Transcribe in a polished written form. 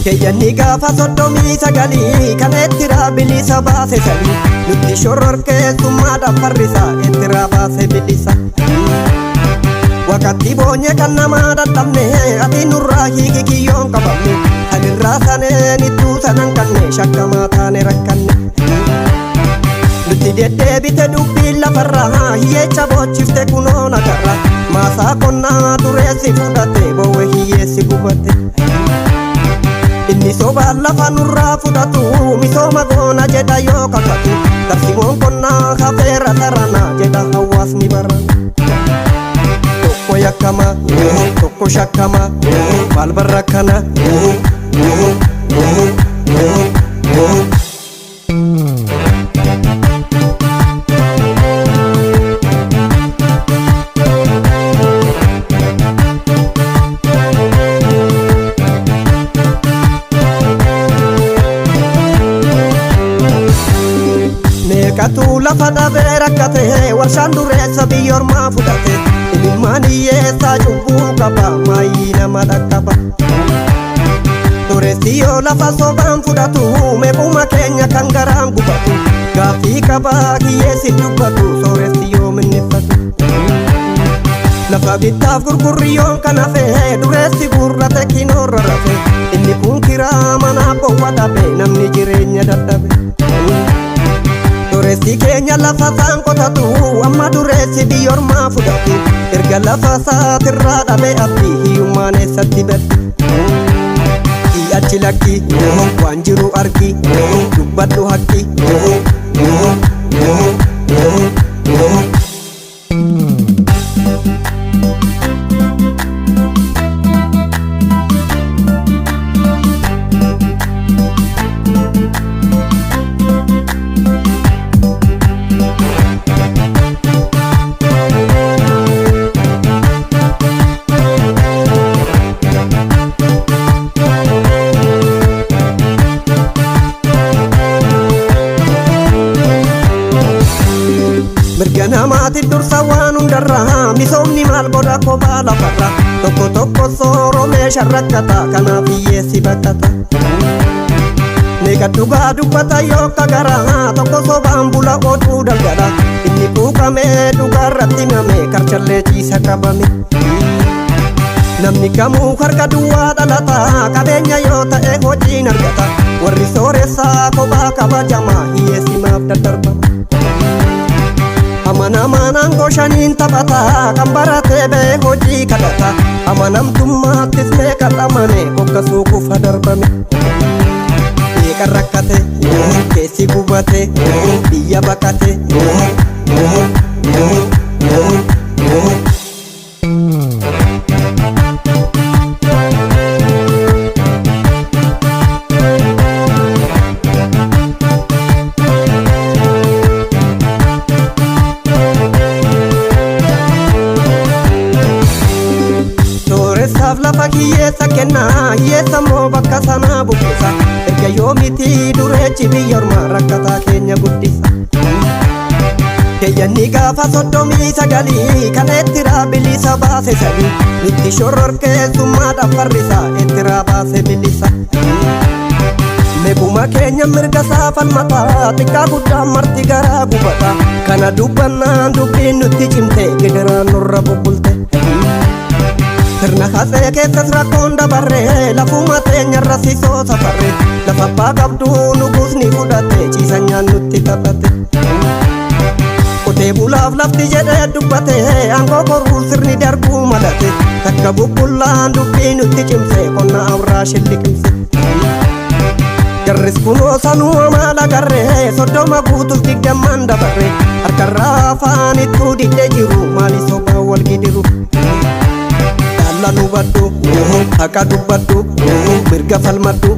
Kayyanni gaafa soddomii sagalii kan ettira bilisa baase sali nutti shororkeessummaadhaaf farrisa ettira baase bilisa. Wakati boonye kan namaa dadhabne ati nurraa hiiki kiyyoon qabamne sanirraa saneen ittuu sanan kanne shakkamaa taane rakkanne. Nutti deddeebite dubbiin lafarraa hiyyeecha boochifte kunoo nagarra maasaa qonnaa dureessi fudhate bowwe hiyyeessi gubate. Inni sobaan lafa nurraa fudhatu misooma goona jedha yoo kakatu tarsiimoon qonnaa hafeera tarana jedha hawaasni barana. Tokko yakkama tokko shakkama maal barra kana. Meeqatu lafa dhabee rakkate warshaan dureessa biyyoormaa fudhate ilmaan hiyyeessaa cubbuu qaba maayii nama dhaqqaba. Dureessi yoo lafa sobaan fudhatu meequma keenya kan garaan gubatu gaaffii qabaa hiyyeessi dubbatu sooressi yoo minneffatu. Lafa bittaaf gurgurriyyoon kan hafe dureessi gurrate kinoorra rafe inni kun kiraa manaa bowwa dhabe namni jireenya dadhabe. Dureessi keenya lafa isaan qotatu amma dureessi biyyoormaa fudhatu erga lafa isaatirraa dhabe abdii hiyyummaan eessatti baddi. Achi lakki waan jiru argi dubbadhu haqqi. Mirga namaatti dursa waan hundarraa misoomni maal godha kophaa lafarra tokko tokko sooromee sharrakkata kanaaf hiyyeessi bakkata. Meeqa dhugaa dubbata yoo kagaraa tokko sobaan bula oduu dalgala inni quuqamee dhugaarratti himame karchallee ciisa qabame. Namni kamuu harka duwwaa dhalata qabeenya yoo ta'e hojiin argata warri sooressaa kophaa kabajamaa hiyyeessi maaf daddarbama. Amanamanaan goshaniin taphata kan baratee bee hojii kadhata amanamtummaattis meeqa dhamane hoggasuu kufa darbame. Meeqa rakkate keessi gubate biyya baqate. Lafa hiyyeessa kennaa hiyyeessa moo bakka sanaa buqqisa erga yoomiti dureechi biyyoormaa rakkataa keenya guddisa. Kayyanni gaafa soddomii sagalii kan ettira bilisa baase sali nutti shororkeessummaadhaaf farrisa ettira baase bilisa. Meequma keenya mirga saafalmataa xiqqaa guddaan marti garaa gubata kana dubbannaan dubbiin nutti cimte gidiraan nurra bubbulte. Sirna haasee keessas rakkoon dabarree lafuma teenyarra sisoo safarree lafa abbaa qabduu nuguusni fudhate ciisa nyaannutti taphate. Qotee bulaaf lafti jedhee dubbate aangoo koruu sirni darbuu malate takka bubbullaan dubbii nutti cimse qonna awraa shilliqimse. Jarris kunoo sanuu amaala garree soddoma guutuuf digdammaan dabarree harkarraa afaan ittuu didde jiru maali sobaa wal gidiru. Lanu baddu, haka dubbaddu, mirga falmaddu.